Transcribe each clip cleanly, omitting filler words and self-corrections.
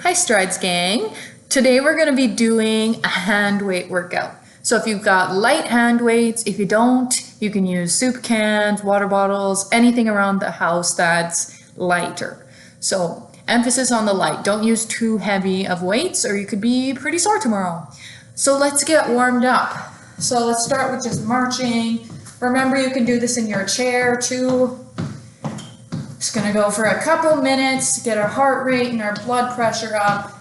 Hi Strides gang. Today we're going to be doing a hand weight workout. So if you've got light hand weights, if you don't, you can use soup cans, water bottles, anything around the house that's lighter. So emphasis on the light. Don't use too heavy of weights or you could be pretty sore tomorrow. So let's get warmed up. So let's start with just marching. Remember, you can do this in your chair too. Just gonna go for a couple minutes, get our heart rate and our blood pressure up,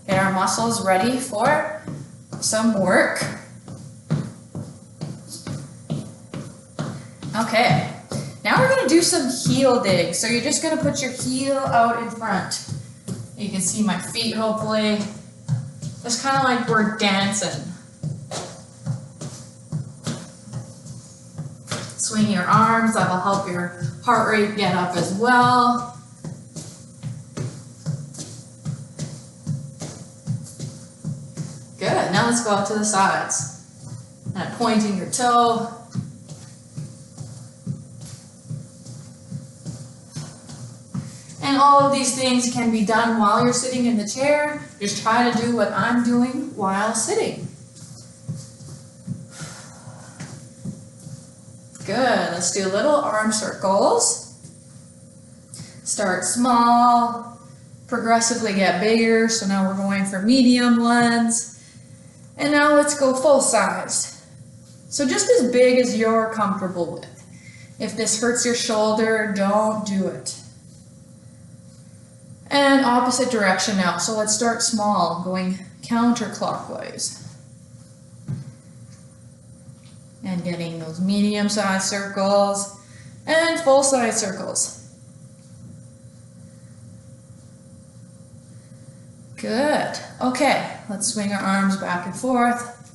get our muscles ready for some work. Okay, now we're gonna do some heel digs. So you're just gonna put your heel out in front. You can see my feet hopefully. It's kind of like we're dancing. Swing your arms, that'll help your heart rate get up as well. Good, now let's go out to the sides. And pointing your toe. And all of these things can be done while you're sitting in the chair. Just try to do what I'm doing while sitting. Good, let's do little arm circles. Start small, progressively get bigger. So now we're going for medium ones. And now let's go full size. So just as big as you're comfortable with. If this hurts your shoulder, don't do it. And opposite direction now. So let's start small, going counterclockwise. And getting those medium-sized circles and full-size circles. Good. Okay, let's swing our arms back and forth.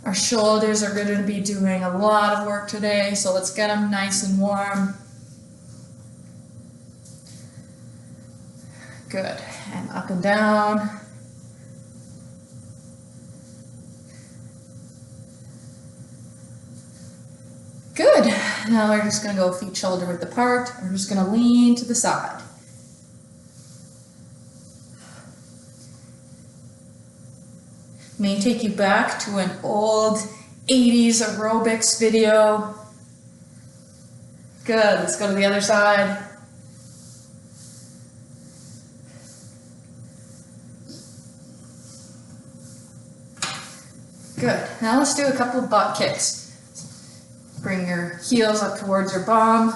Our shoulders are going to be doing a lot of work today, so let's get them nice and warm. Good. And up and down. Good. Now we're just going to go feet shoulder width apart. We're just going to lean to the side. May take you back to an old 80s aerobics video. Good. Let's go to the other side. Good. Now let's do a couple of butt kicks. Bring your heels up towards your bum.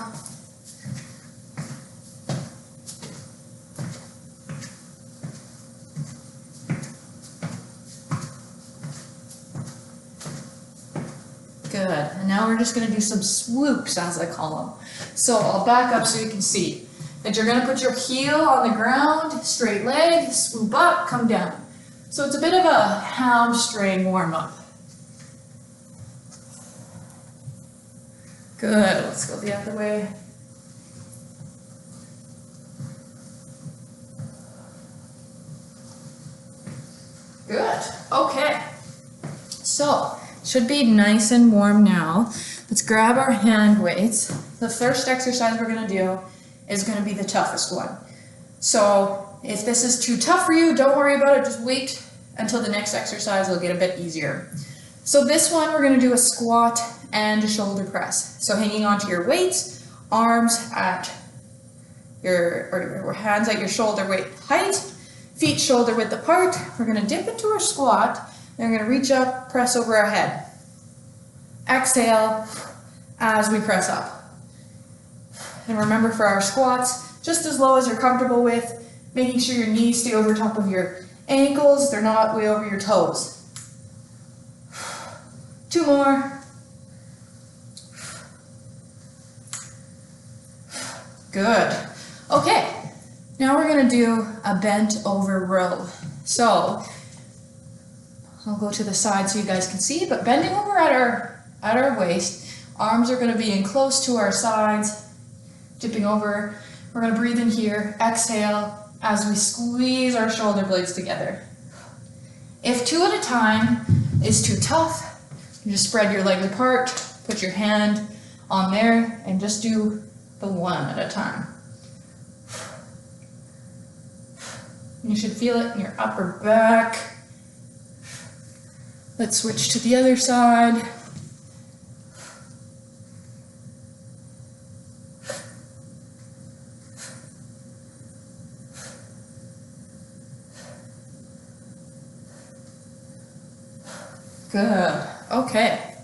Good. And now we're just going to do some swoops, as I call them. So I'll back up so you can see that you're going to put your heel on the ground, straight leg, swoop up, come down. So it's a bit of a hamstring warm-up. Good, let's go the other way. Good, okay. So, should be nice and warm now. Let's grab our hand weights. The first exercise we're gonna do is gonna be the toughest one. So, if this is too tough for you, don't worry about it, just wait until the next exercise, it'll get a bit easier. So this one, we're gonna do a squat and a shoulder press. So hanging onto your weights, arms at your hands at your shoulder width height, feet shoulder width apart. We're gonna dip into our squat, and we're gonna reach up, press over our head. Exhale as we press up. And remember for our squats, just as low as you're comfortable with, making sure your knees stay over top of your ankles, they're not way over your toes. 2 more. Good. Okay, now we're gonna do a bent over row. So, I'll go to the side so you guys can see, but bending over at our waist, arms are gonna be in close to our sides, dipping over. We're gonna breathe in here, exhale, as we squeeze our shoulder blades together. If 2 at a time is too tough, you just spread your legs apart, put your hand on there, and just do the 1 at a time. You should feel it in your upper back. Let's switch to the other side. Good. Okay.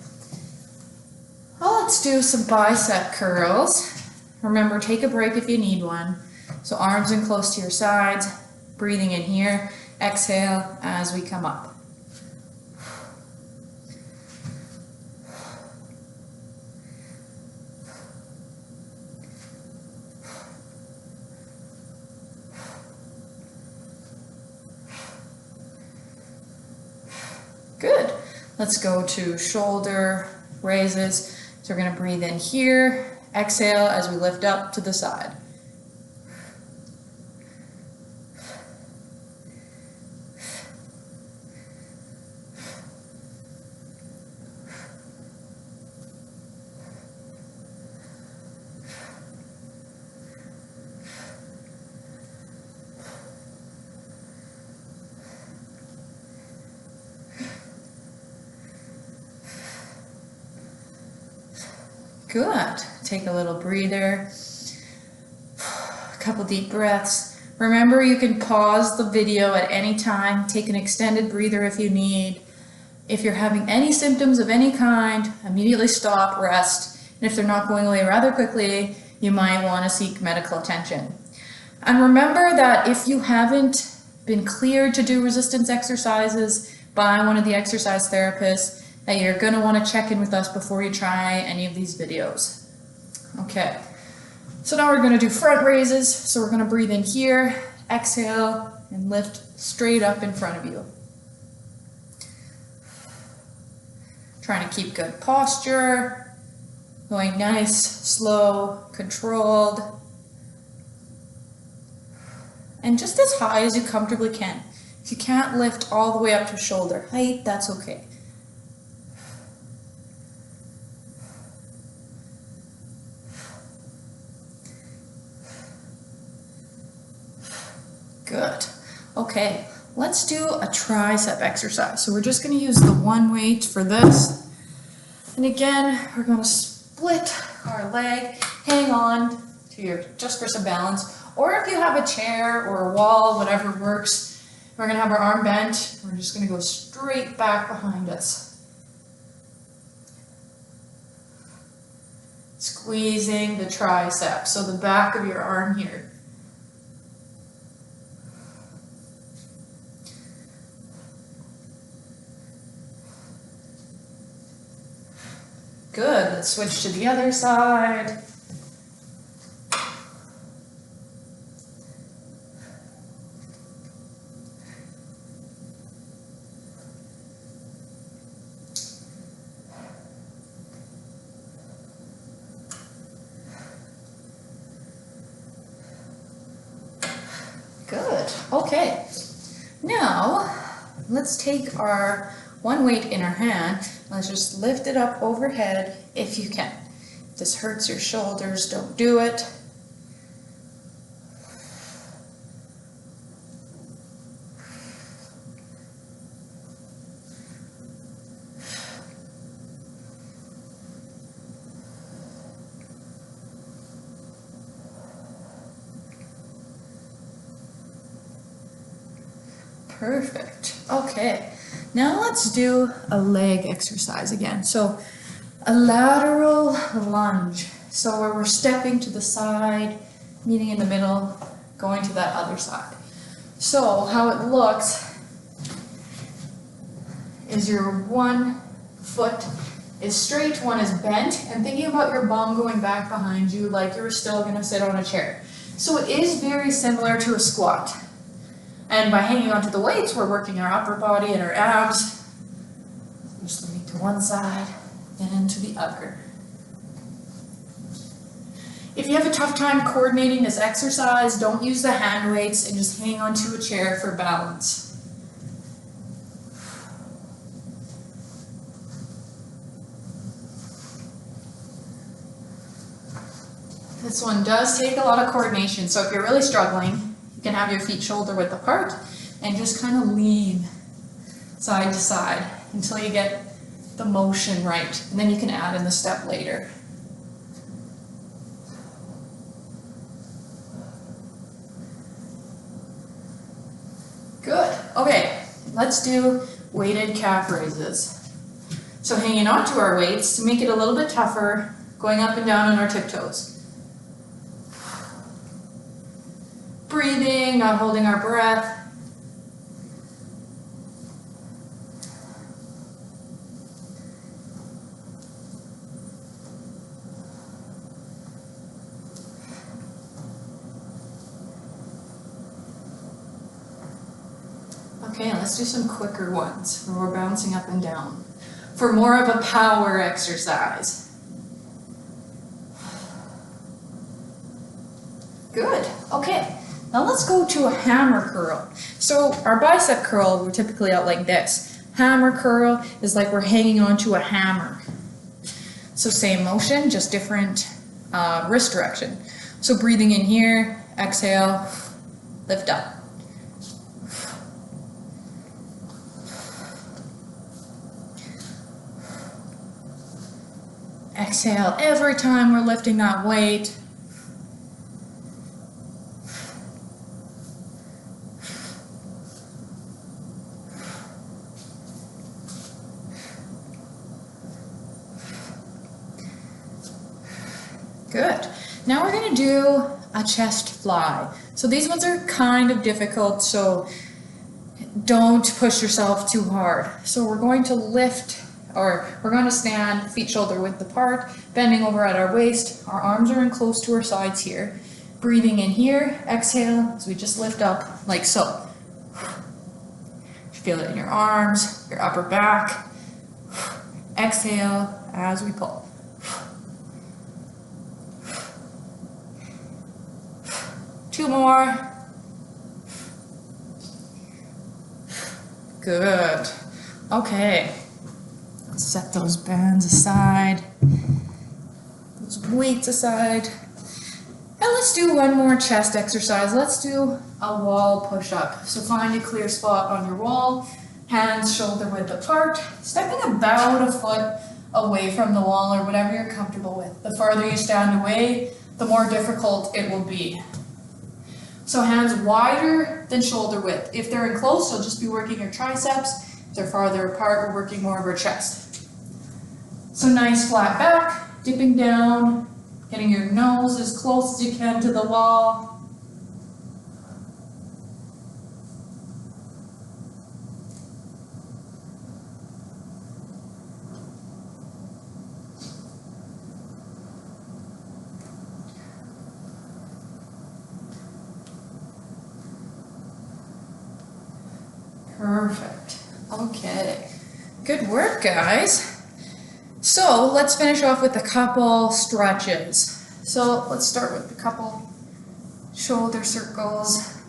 Well, let's do some bicep curls. Remember, take a break if you need one. So arms in close to your sides, breathing in here. Exhale as we come up. Good. Let's go to shoulder raises. So we're going to breathe in here, exhale as we lift up to the side. Good. Take a little breather. A couple deep breaths. Remember, you can pause the video at any time. Take an extended breather if you need. If you're having any symptoms of any kind, immediately stop, rest. And if they're not going away rather quickly, you might want to seek medical attention. And remember that if you haven't been cleared to do resistance exercises by one of the exercise therapists, that you're going to want to check in with us before you try any of these videos. Okay, so now we're going to do front raises. So we're going to breathe in here, exhale, and lift straight up in front of you. Trying to keep good posture, going nice, slow, controlled, and just as high as you comfortably can. If you can't lift all the way up to shoulder height, that's okay. Good. Okay, let's do a tricep exercise. So we're just going to use the one weight for this. And again, we're going to split our leg, hang on to your, just for some balance. Or if you have a chair or a wall, whatever works, we're going to have our arm bent. We're just going to go straight back behind us. Squeezing the tricep, so the back of your arm here. Good, let's switch to the other side. Good, okay. Now, let's take our one weight in our hand. Let's just lift it up overhead if you can. If this hurts your shoulders, don't do it. Perfect. Okay. Now let's do a leg exercise again. So a lateral lunge. So where we're stepping to the side, meeting in the middle, going to that other side. So how it looks is your one foot is straight, one is bent, and thinking about your bum going back behind you like you're still going to sit on a chair. So it is very similar to a squat. And by hanging onto the weights, we're working our upper body and our abs. Just leaning to one side and to the other. If you have a tough time coordinating this exercise, don't use the hand weights and just hang onto a chair for balance. This one does take a lot of coordination, so if you're really struggling, you You can have your feet shoulder width apart and just kind of lean side to side until you get the motion right. And then you can add in the step later. Good. Okay, let's do weighted calf raises. So hanging on to our weights to make it a little bit tougher, going up and down on our tiptoes. Breathing, not holding our breath. Okay, let's do some quicker ones where we're bouncing up and down for more of a power exercise. Good. Okay, now let's go to a hammer curl. So our bicep curl, we're typically out like this. Hammer curl is like we're hanging onto a hammer. So same motion, just different wrist direction. So breathing in here, exhale, lift up. Exhale every time we're lifting that weight. Good. Now we're going to do a chest fly. So these ones are kind of difficult, so don't push yourself too hard. So we're going to lift, or we're going to stand feet shoulder width apart, bending over at our waist. Our arms are in close to our sides here. Breathing in here, exhale as we just lift up like so. You feel it in your arms, your upper back. Exhale as we pull. Two more. Good. Okay. Let's set those bands aside, those weights aside. And let's do one more chest exercise. Let's do a wall push-up. So find a clear spot on your wall, hands shoulder width apart, stepping about a foot away from the wall or whatever you're comfortable with. The farther you stand away, the more difficult it will be. So hands wider than shoulder width. If they're in close, you'll just be working your triceps. If they're farther apart, we're working more of our chest. So nice flat back, dipping down, getting your nose as close as you can to the wall. Perfect. Okay. Good work, guys. So let's finish off with a couple stretches. So let's start with a couple shoulder circles.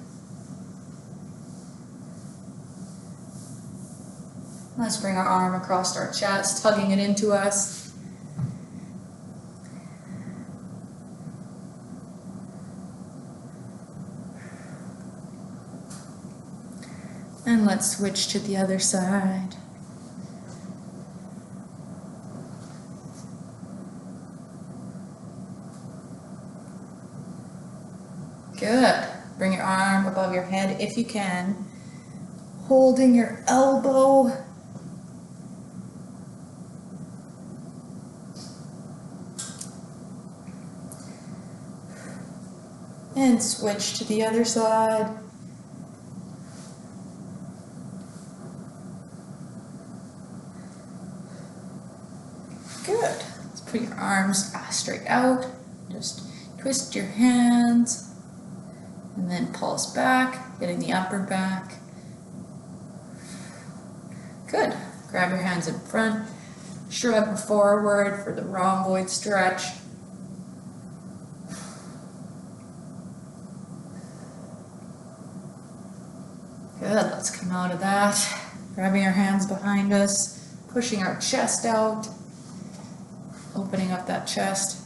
Let's bring our arm across our chest, hugging it into us. And let's switch to the other side. Good. Bring your arm above your head if you can. Holding your elbow. And switch to the other side. Good. Let's put your arms straight out. Just twist your hands. And then pulse back, getting the upper back. Good. Grab your hands in front. Shrug forward for the rhomboid stretch. Good. Let's come out of that. Grabbing our hands behind us, pushing our chest out, opening up that chest.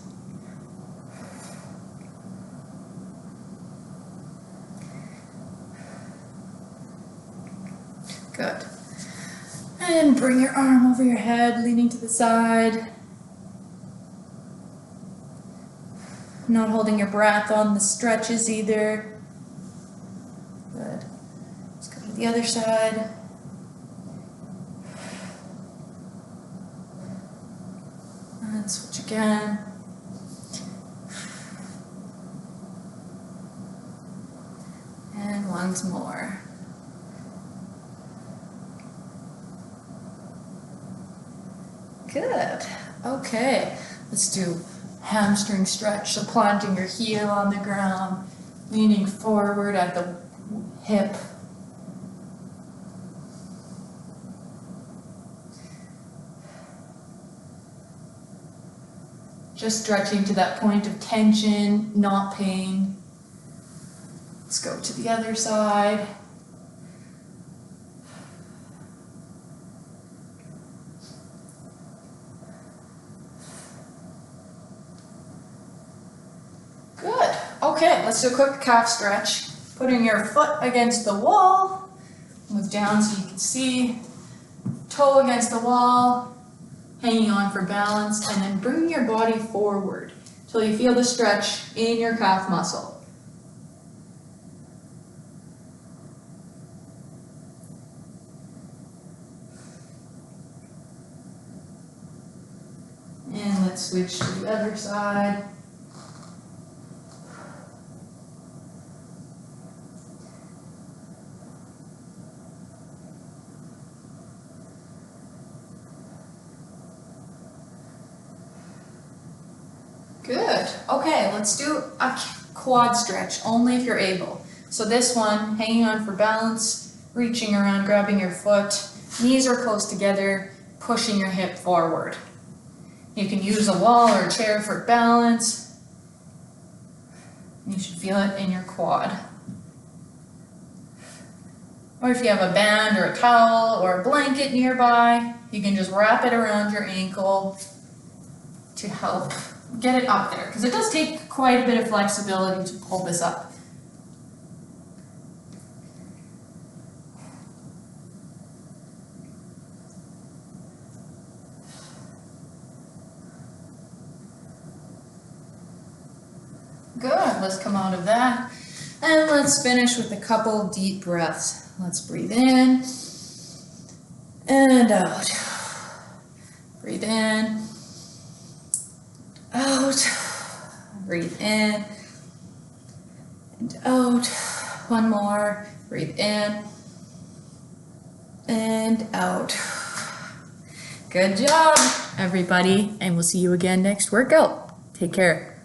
Good. And bring your arm over your head, leaning to the side. Not holding your breath on the stretches either. Good. Let's go to the other side. And switch again. And once more. Good. Okay, let's do hamstring stretch. So planting your heel on the ground, leaning forward at the hip. Just stretching to that point of tension, not pain. Let's go to the other side. Good. Okay, let's do a quick calf stretch. Putting your foot against the wall. Move down so you can see. Toe against the wall. Hanging on for balance. And then bring your body forward till you feel the stretch in your calf muscle. And let's switch to the other side. Good. Okay, let's do a quad stretch, only if you're able. So this one, hanging on for balance, reaching around, grabbing your foot, knees are close together, pushing your hip forward. You can use a wall or a chair for balance. You should feel it in your quad. Or if you have a band or a towel or a blanket nearby, you can just wrap it around your ankle to help get it up there, because it does take quite a bit of flexibility to pull this up. Good, let's come out of that. And let's finish with a couple deep breaths. Let's breathe in and out. Breathe in. Out, breathe in and out. One more, breathe in and out. Good job, everybody, and we'll see you again next workout. Take care.